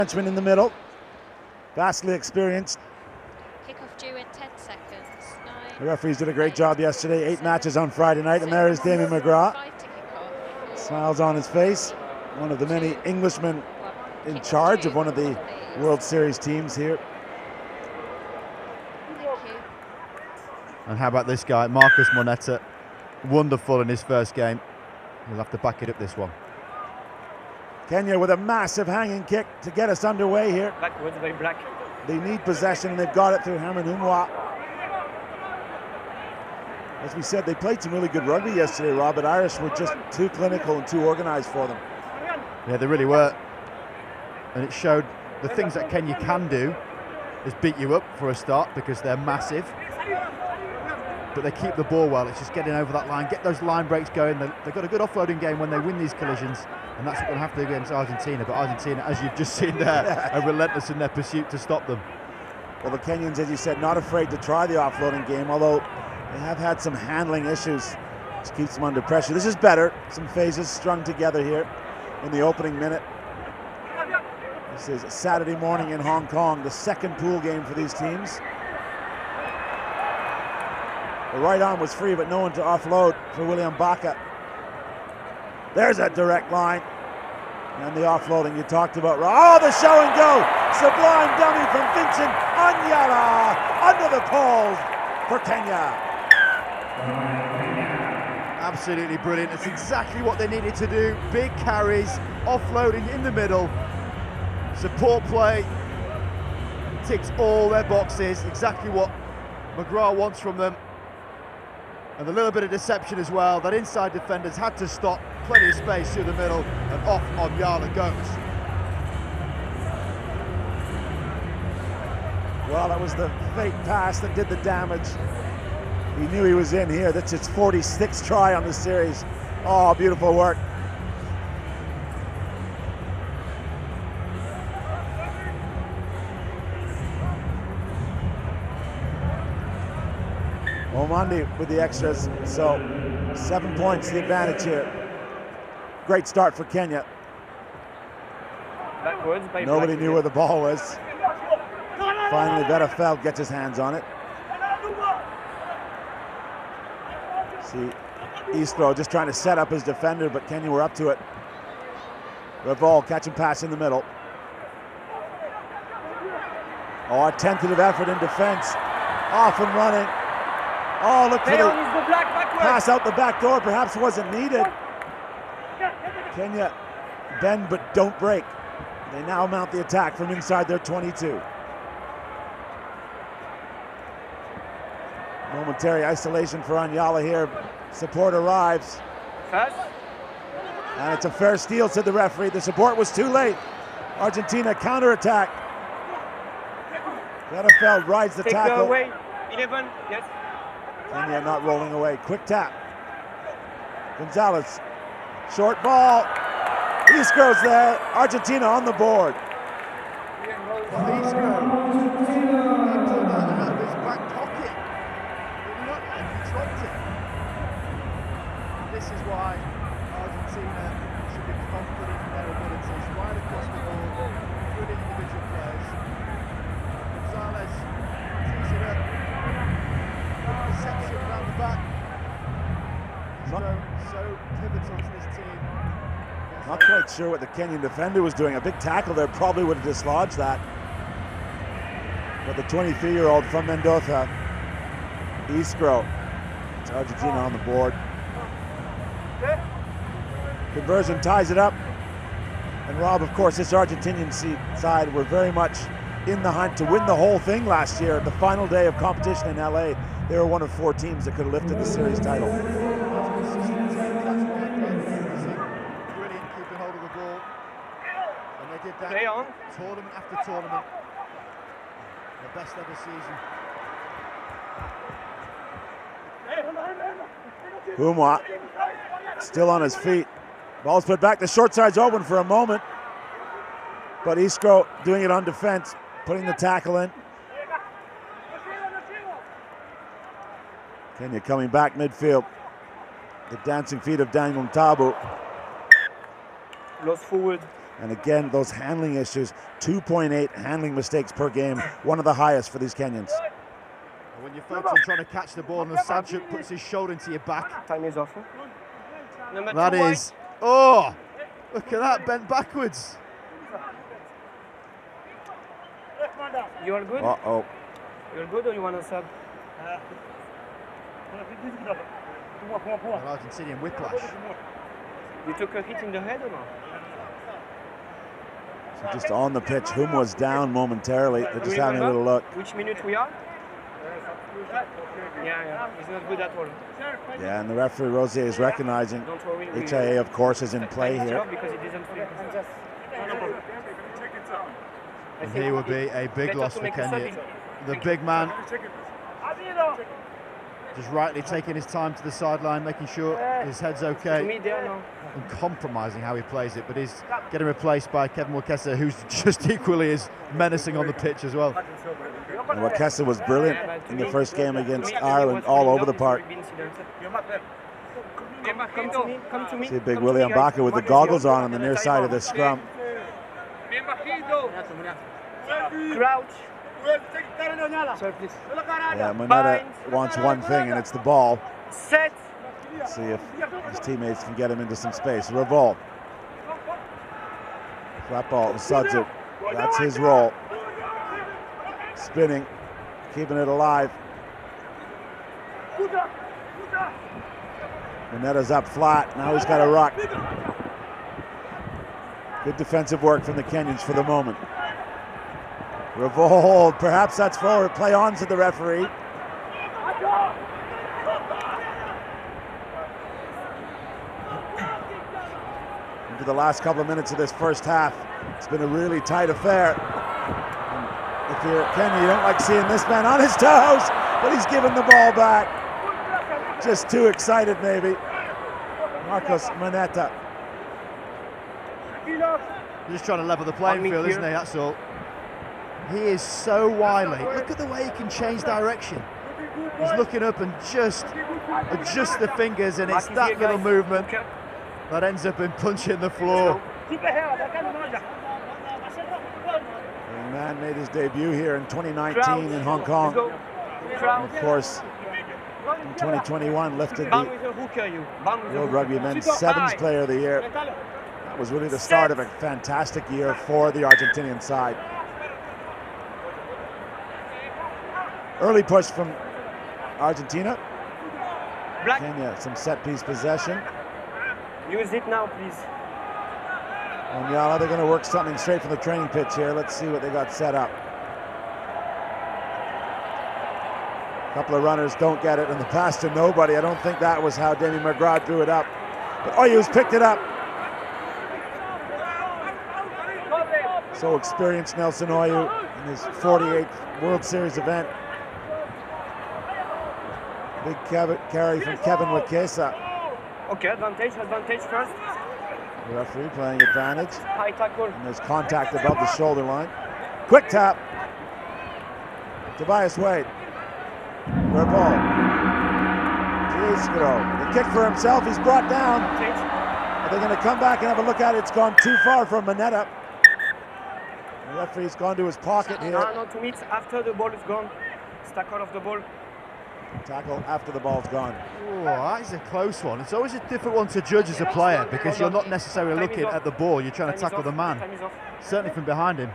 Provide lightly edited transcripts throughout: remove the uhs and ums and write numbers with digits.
Frenchman in the middle, vastly experienced. Kickoff due in 10 seconds. 9, The referees did a great job yesterday. 8 7, matches on Friday night, and there is Damien McGrath. 5 to kick off. Smiles on his face. One of the many Englishmen in charge of one of the World Series teams here. Thank you. And how about this guy, Marcus Moneta? Wonderful in his first game. We'll have to back it up this one. Kenya with a massive hanging kick to get us underway here. Backwards, very black. They need possession, and they've got it through Herman Humwa. As we said, they played some really good rugby yesterday, Rob, but Irish were just too clinical and too organised for them. Yeah, they really were. And it showed the things that Kenya can do is beat you up for a start because they're massive. But they keep the ball well. It's just getting over that line, get those line breaks going. They've got a good offloading game when they win these collisions, and that's what we'll have to do against Argentina. But Argentina, as you've just seen there, are relentless in their pursuit to stop them. Well, the Kenyans, as you said, not afraid to try the offloading game, although they have had some handling issues, which keeps them under pressure. This is better. Some phases strung together here in the opening minute. This is Saturday morning in Hong Kong, the second pool game for these teams. The right arm was free, but no one to offload for William Baka. There's a direct line. And the offloading you talked about. Oh, the show and go! Sublime dummy from Vincent Anyala under the poles for Kenya. Absolutely brilliant. It's exactly what they needed to do. Big carries, offloading in the middle. Support play ticks all their boxes. Exactly what McGrath wants from them. And a little bit of deception as well. That inside defenders had to stop. Plenty of space through the middle, and off Anyala goes. Well, that was the fake pass that did the damage. He knew he was in here. That's his 46th try on the series. Oh, beautiful work. Omandi with the extras, so 7 points the advantage here. Great start for Kenya. Backwards, Nobody knew where the ball was. Finally, Vetterfeld gets his hands on it. See, Eastro just trying to set up his defender, but Kenya were up to it. Revol catch and pass in the middle. Oh, a tentative effort in defense. Off and running. Oh, look for the pass out the back door. Perhaps wasn't needed. Kenya bend but don't break. They now mount the attack from inside their 22. Momentary isolation for Anyala here. Support arrives. And it's a fair steal, said the referee. The support was too late. Argentina counterattack. Vetterfeld rides the tackle. Away. 11, yes. Kenya not rolling away. Quick tap. Gonzalez. Short ball. Isco's there. Argentina on the board. Isco. He pulled that out of his back pocket. It looked like he dropped it. This is why Argentina should be confident in their abilities. Right across the board. Good individual players. Gonzalez tees it up. Good perception around the back. So pivotal to this team. Not quite sure what the Kenyan defender was doing. A big tackle there probably would have dislodged that. But the 23-year-old from Mendoza, Iskro, it's Argentina on the board. Conversion ties it up. And Rob, of course, this Argentinian side were very much in the hunt to win the whole thing last year. The final day of competition in LA, they were one of 4 teams that could have lifted the series title. Did that tournament after tournament, the best ever season. Humwa still on his feet. Ball's put back. The short side's open for a moment, but Iskro doing it on defense, putting the tackle in. Kenya coming back midfield. The dancing feet of Daniel Ntabu. Lost forward. And again, those handling issues, 2.8 handling mistakes per game, one of the highest for these Kenyans. When you focus on trying to catch the ball and Sancho puts his shoulder into your back. Time is off. That is, oh, look at that, bent backwards. You are good? Uh-oh. You're good or you want to sub? An Argentinian whiplash. You took a hit in the head or not? So just on the pitch, Hum was down momentarily. They're just having a little look. Which minute we are? Yeah, he's not good at all. Yeah, and the referee Rosier is recognizing HIA, of course, is in play here. Because it isn't fair. And he would be a big loss for Kenya. The big man just rightly taking his time to the sideline, making sure his head's okay, and compromising how he plays it, but he's getting replaced by Kevin Wakesa, who's just equally as menacing on the pitch as well. And Wakesa was brilliant in the first game against Ireland, all over the park. Come to me. See big William Baka with the goggles on the near side of the scrum. Crouch. Yeah, Moneta wants one thing, and it's the ball. Set. Let's see if his teammates can get him into some space. Revolt. Flat ball to Sudzu. That's his role. Spinning, keeping it alive. Moneta's up flat. Now he's got a ruck. Good defensive work from the Kenyans for the moment. Revolt, perhaps that's forward. Play on to the referee. Into the last couple of minutes of this first half, it's been a really tight affair. And if you're Kenya, you don't like seeing this man on his toes, but he's giving the ball back. Just too excited, maybe. Marcos Moneta. He's just trying to level the playing field, isn't he? That's all. He is so wily. Look at the way he can change direction. He's looking up and just adjust the fingers, and it's that little movement that ends up in punching the floor. The man made his debut here in 2019 in Hong Kong. And of course, in 2021 lifted the World Rugby Men's Sevens Player of the Year. That was really the start of a fantastic year for the Argentinian side. Early push from Argentina. Kenya, some set piece possession. Use it now, please. And yeah, they're going to work something straight from the training pitch here. Let's see what they got set up. A couple of runners don't get it, and the pass to nobody. I don't think that was how Demi McGrath drew it up. But Oyu's picked it up. So experienced Nelson Oyu in his 48th World Series event. Big carry from Kevin Wakesa. Okay, advantage first. The referee playing advantage. High tackle. And there's contact above the shoulder line. Quick tap. Tobias Wade. Red ball. The kick for himself. He's brought down. Are they going to come back and have a look at it? It's gone too far from Moneta. The referee's gone to his pocket here. No, to meet after the ball is gone. It's tackle of the ball. Tackle after the ball's gone. Oh, that is a close one. It's always a difficult one to judge as a player because you're not necessarily looking at the ball. You're trying to tackle the man. Certainly from behind him.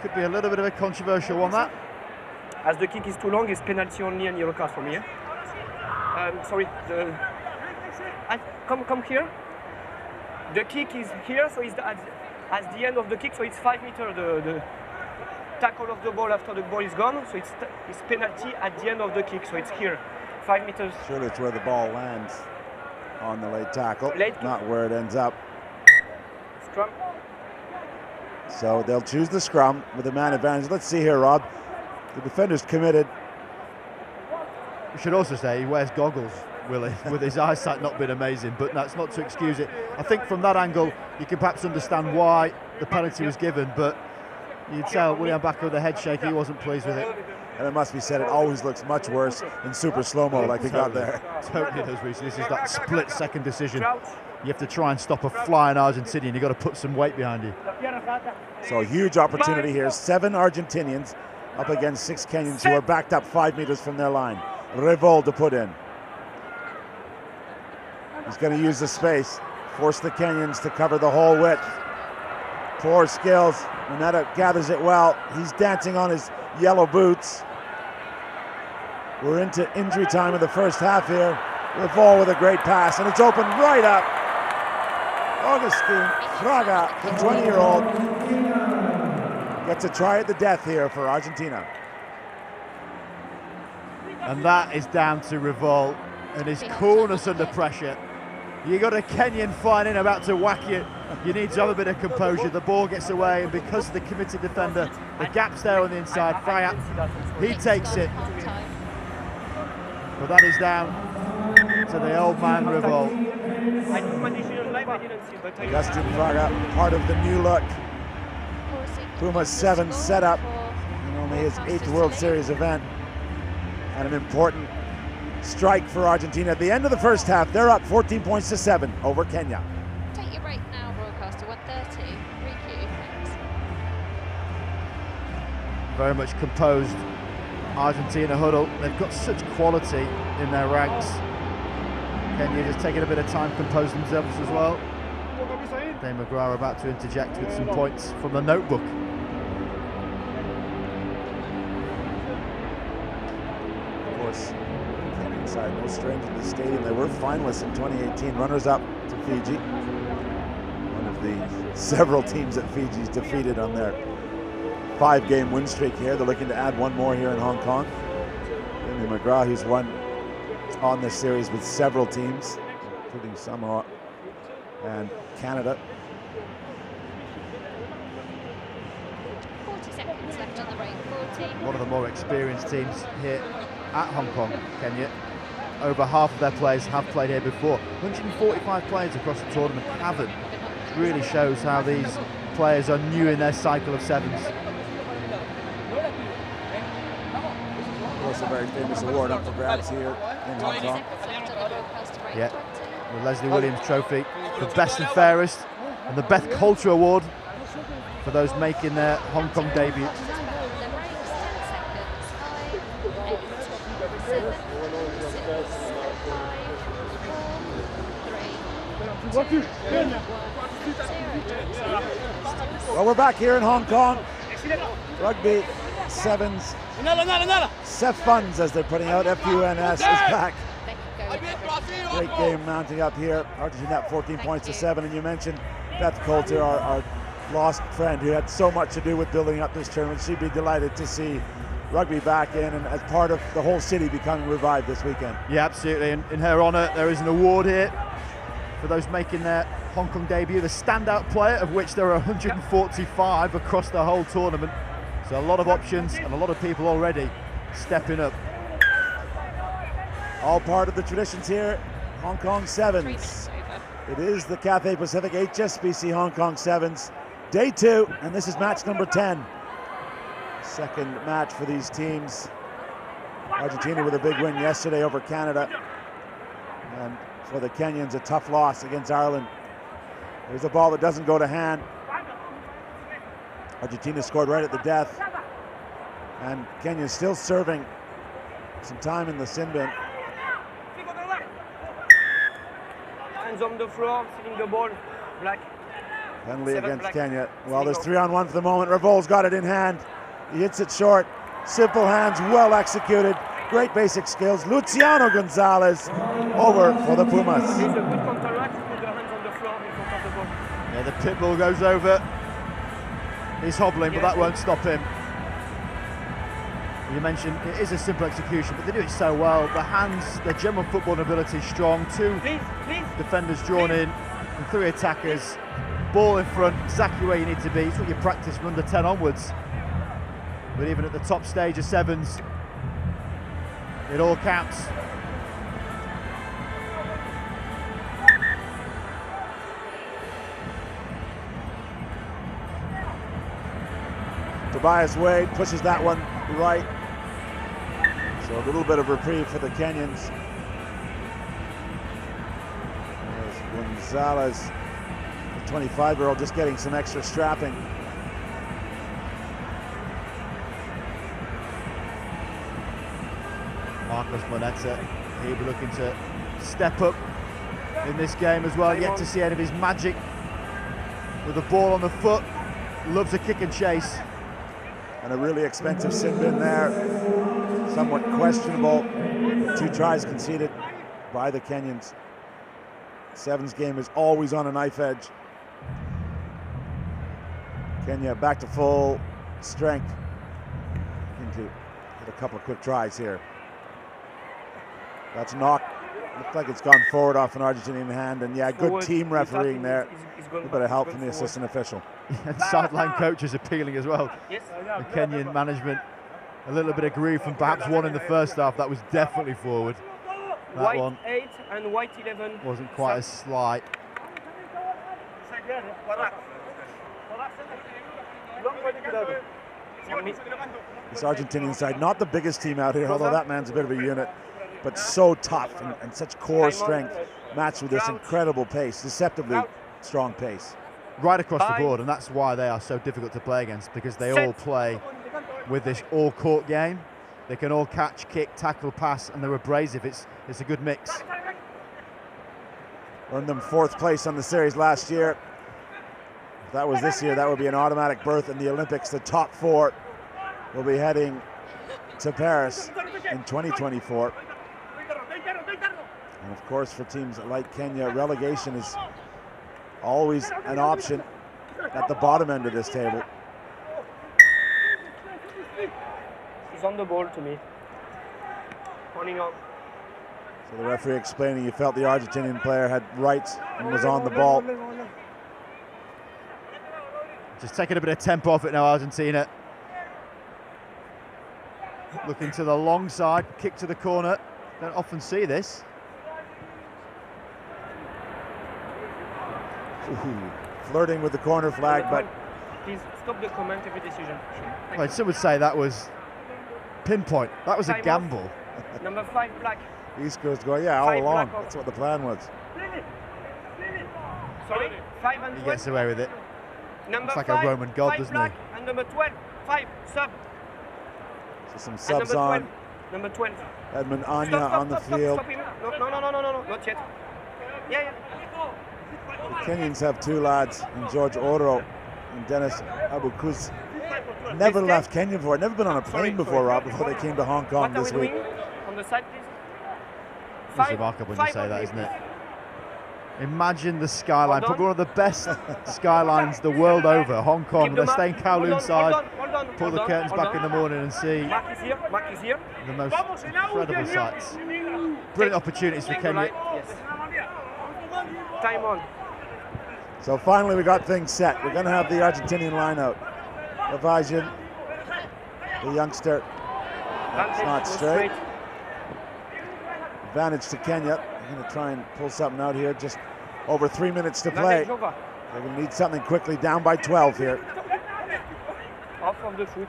Could be a little bit of a controversial one, that. As the kick is too long, it's penalty only and yellow card for me. Sorry. Come here. The kick is here, so it's at the end of the kick, so it's 5 meters. The tackle of the ball after the ball is gone, so it's penalty at the end of the kick, so it's here, 5 meters. Surely it's where the ball lands on the late tackle, not where it ends up. Scrum. So they'll choose the scrum with the man advantage. Let's see here, Rob. The defender's committed. We should also say he wears goggles, Willie, with his eyesight not been amazing, but that's not to excuse it. I think from that angle, you can perhaps understand why the penalty was given, but you'd tell William Baka with the head shake, he wasn't pleased with it. And it must be said, it always looks much worse in super slow-mo like we got there. Totally does, Reece. This is that split-second decision. you have to try and stop a flying Argentinian. You've got to put some weight behind you. So a huge opportunity here. 7 Argentinians up against 6 Kenyans who are backed up 5 meters from their line. Revol to put in. He's going to use the space, force the Kenyans to cover the whole width. Poor skills. Mineta gathers it well. He's dancing on his yellow boots. We're into injury time of the first half here. Revol with a great pass, and it's open right up. Augustin Fraga, the 20-year-old, gets a try at the death here for Argentina. And that is down to Revol and his coolness under pressure. You got a Kenyan flying in about to whack you. You need to have a bit of composure. The ball gets away, and because of the committed defender, the gap's there on the inside. Fraga, he takes it. But that is down to the old man Revol. Augustin Fraga, part of the new look Pumas 7 setup, and only his 8th World Series event, and an important strike for Argentina. At the end of the first half, they're up 14 points to 7 over Kenya. Take your break now, broadcaster. 1:30. Requeue. Thanks. Very much composed Argentina huddle. They've got such quality in their ranks. Kenya just taking a bit of time to compose themselves as well. Dave McGrath about to interject with some points from the notebook. Of course, Kenyan side no stranger to the stadium. They were finalists in 2018, runners-up to Fiji. One of the several teams that Fiji's defeated on their 5-game win streak here. They're looking to add one more here in Hong Kong. Dave McGrath, who's won on this series with several teams, including Samoa and Canada. 40 seconds left on the break. 40. One of the more experienced teams here at Hong Kong, Kenya. Over half of their players have played here before. 145 players across the tournament haven't. It really shows how these players are new in their cycle of sevens. Of course, a very famous award up for grabs here in Hong Kong. Yeah, the Leslie Williams Trophy, the best and fairest, and the Beth Coulter Award for those making their Hong Kong debut. Well, we're back here in Hong Kong. Rugby Sevens. Funds, as they're putting out. FUNS is back. Great game mounting up here. Argentina up 14 points to 7. And you mentioned Beth Coulter, our lost friend, who had so much to do with building up this tournament. She'd be delighted to see rugby back in and as part of the whole city becoming revived this weekend. Yeah, absolutely. And in her honour, there is an award here for those making their Hong Kong debut. The standout player, of which there are 145 across the whole tournament. So a lot of options and a lot of people already stepping up. All part of the traditions here, Hong Kong Sevens. It is the Cathay Pacific HSBC Hong Kong Sevens, day 2, and this is match number 10. Second match for these teams. Argentina with a big win yesterday over Canada, and for the Kenyans a tough loss against Ireland. There's a ball that doesn't go to hand. Argentina scored right at the death, and Kenya still serving some time in the sin bin. Hands on the floor, sitting the ball, black. Penalty 7 against black. Kenya. Well, there's 3-on-1 for the moment. Revol's got it in hand. He hits it short. Simple hands, well executed. Great basic skills. Luciano Gonzalez over for the Pumas. It's a good counteract to put the hands on the floor in front of the ball. Yeah, the pit bull goes over. He's hobbling, but that won't stop him. You mentioned it is a simple execution, but they do it so well. The hands, their general football ability is strong. 2 Please. defenders drawn in, and 3 attackers. Ball in front, exactly where you need to be. It's what you practice from under 10 onwards. But even at the top stage of sevens, it all counts. Tobias Wade pushes that one right. So a little bit of reprieve for the Kenyans. As Gonzalez, the 25-year-old, just getting some extra strapping. Marcos Moneta, he'll be looking to step up in this game as well. Yet to see any of his magic with the ball on the foot. Loves a kick and chase. And a really expensive sin bin there. Somewhat questionable. 2 tries conceded by the Kenyans. Sevens game is always on a knife edge. Kenya back to full strength. Into a couple of quick tries here. That's knocked. Looks like it's gone forward off an Argentinian hand, and yeah, good team refereeing there. A bit of help from the assistant official. And sideline coaches appealing as well. Yes. The Kenyan management, a little bit of grief from perhaps one in the first half. That was definitely forward. That white one 8 and white 11. Wasn't quite as slight. This Argentinian side, not the biggest team out here, although that man's a bit of a unit, but so tough and such core strength, matched with this incredible pace, deceptively strong pace. Right across the board, and that's why they are so difficult to play against, because they all play with this all-court game. They can all catch, kick, tackle, pass, and they're abrasive. It's a good mix. Earned them 4th place on the series last year. If that was this year, that would be an automatic berth in the Olympics. The top 4 will be heading to Paris in 2024. And of course, for teams like Kenya, relegation is always an option at the bottom end of this table. He's on the ball to me. Running up. So the referee explaining he felt the Argentinian player had rights and was on the ball. Just taking a bit of tempo off it now, Argentina. Looking to the long side, kick to the corner. Don't often see this. Ooh, flirting with the corner flag, but please stop the comment every decision. Well, some would say that was pinpoint. That was a gamble. Number 5 black. East Coast going, yeah, all along. That's what the plan was. Sorry, 5 and 12. He gets away with it. Number It's like 5, a Roman god, 5 doesn't black, he? and number 12, 5 sub. So some subs on. Number 12. Edmund Anya on the field. Stop him. No, not yet. Yeah. The Kenyans have 2 lads, in George Oro and Dennis Abukuz. Never left Kenya before, never been on a plane before, Rob, before they came to Hong Kong this week. On the side, please. It's remarkable when you say that, isn't it? Imagine the skyline, probably one of the best skylines the world over, Hong Kong. They're staying Kowloon side, pull the curtains back in the morning and see the most incredible sights. Brilliant opportunities for Kenya. Yes. Time on. So finally we got things set. We're going to have the Argentinian line out. Levajian, the youngster, it's not straight. Advantage to Kenya. They're going to try and pull something out here. Just over 3 minutes to play. They're going to need something quickly. Down by 12 here. Off of the foot.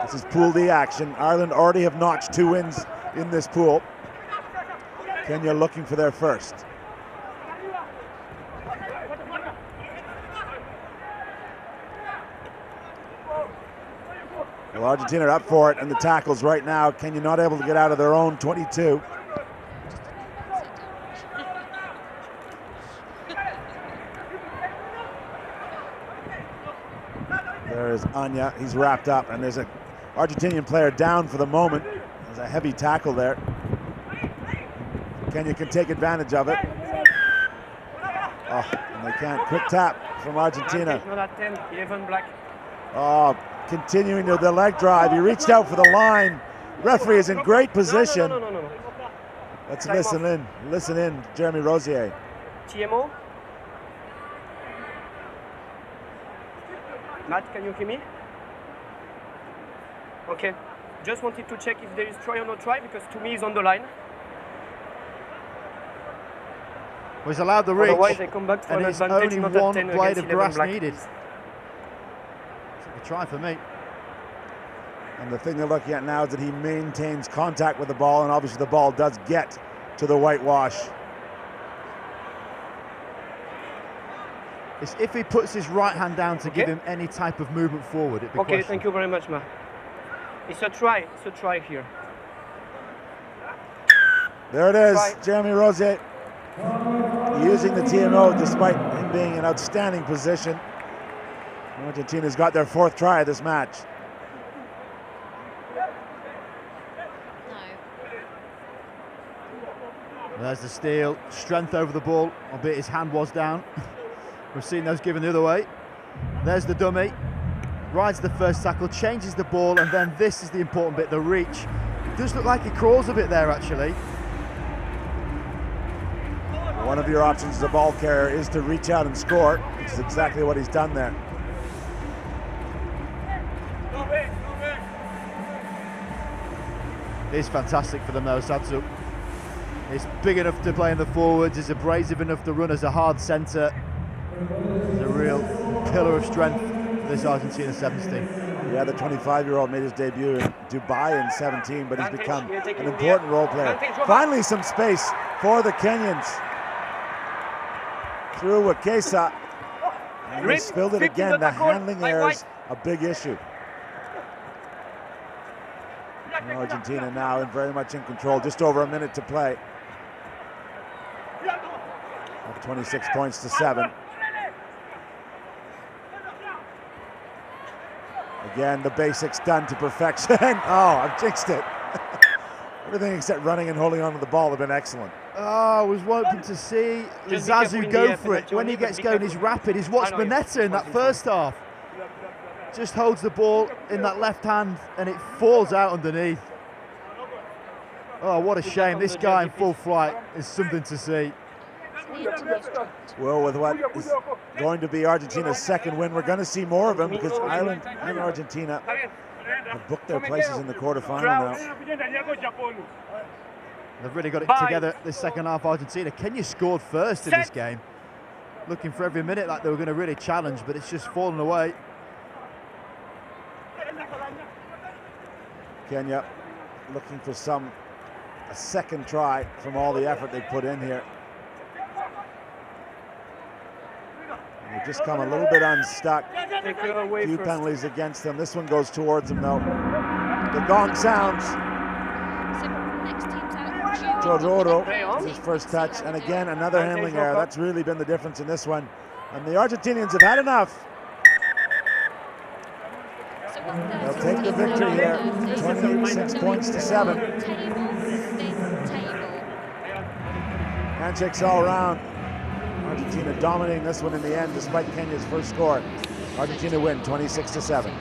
This is Pool D action. Ireland already have notched 2 wins in this pool. Kenya looking for their first. Well, Argentina are up for it, and the tackles right now. Kenya not able to get out of their own 22. There's Anya, he's wrapped up, and there's an Argentinian player down for the moment. There's a heavy tackle there. Kenya can take advantage of it. Oh, and they can't. Quick tap from Argentina. Not at 10, 11 black. Oh, continuing to the leg drive. He reached out for the line. Referee is in great position. No. Let's listen in, Jeremy Rosier. TMO. Matt, can you hear me? Okay. Just wanted to check if there is try or no try, because to me he's on the line. Well, he's allowed the reach, otherwise they come back for and an it's advantage, only not at one 10 blade of against grass 11 needed. It's a try for me. And the thing they're looking at now is that he maintains contact with the ball, and obviously the ball does get to the whitewash. It's if he puts his right hand down to give him any type of movement forward, it'd be Okay, questionable. thank you very much, Mark. It's a try here. There it is, Try. Jeremy Rosier using the TMO despite him being in outstanding position. Argentina's got their 4th try of this match. No. There's the steal, strength over the ball, albeit his hand was down. We've seen those given the other way. There's the dummy, rides the first tackle, changes the ball, and then this is the important bit, the reach. It does look like he crawls a bit there, actually. One of your options as a ball carrier is to reach out and score, which is exactly what he's done there. It's fantastic for them though, Satsu. He's big enough to play in the forwards, he's abrasive enough to run as a hard centre. He's a real pillar of strength for this Argentina 7s team. Yeah, the 25-year-old made his debut in Dubai in 17, but he's become an important role player. Finally some space for the Kenyans. Through Wakesa. And they spilled it again. The handling there is a big issue. And Argentina now very much in control, just over a minute to play. Up 26 points to 7. Again, the basics done to perfection. Oh, I've jinxed it. Everything except running and holding on to the ball have been excellent. Oh, I was hoping to see Zazu go for it. When he gets going, he's rapid. He's watched Bonetta in that first half. Just holds the ball in that left hand and it falls out underneath. Oh, what a shame. This guy in full flight is something to see. Well, with what is going to be Argentina's 2nd win, we're going to see more of him because Ireland and Argentina have booked their places in the quarterfinal now. They've really got it together this second half, Argentina. Kenya scored first in this game. Looking for every minute like they were going to really challenge, but it's just fallen away. Kenya looking for a 2nd try from all the effort they put in here. And they've just come a little bit unstuck. A few penalties against them. This one goes towards them though. The gong sounds. Jororo, his first touch, and again another handling error. That's really been the difference in this one. And the Argentinians have had enough. They'll take the victory here, 26 points to 7. Handshakes all around. Argentina dominating this one in the end despite Kenya's first score. Argentina win 26 to 7.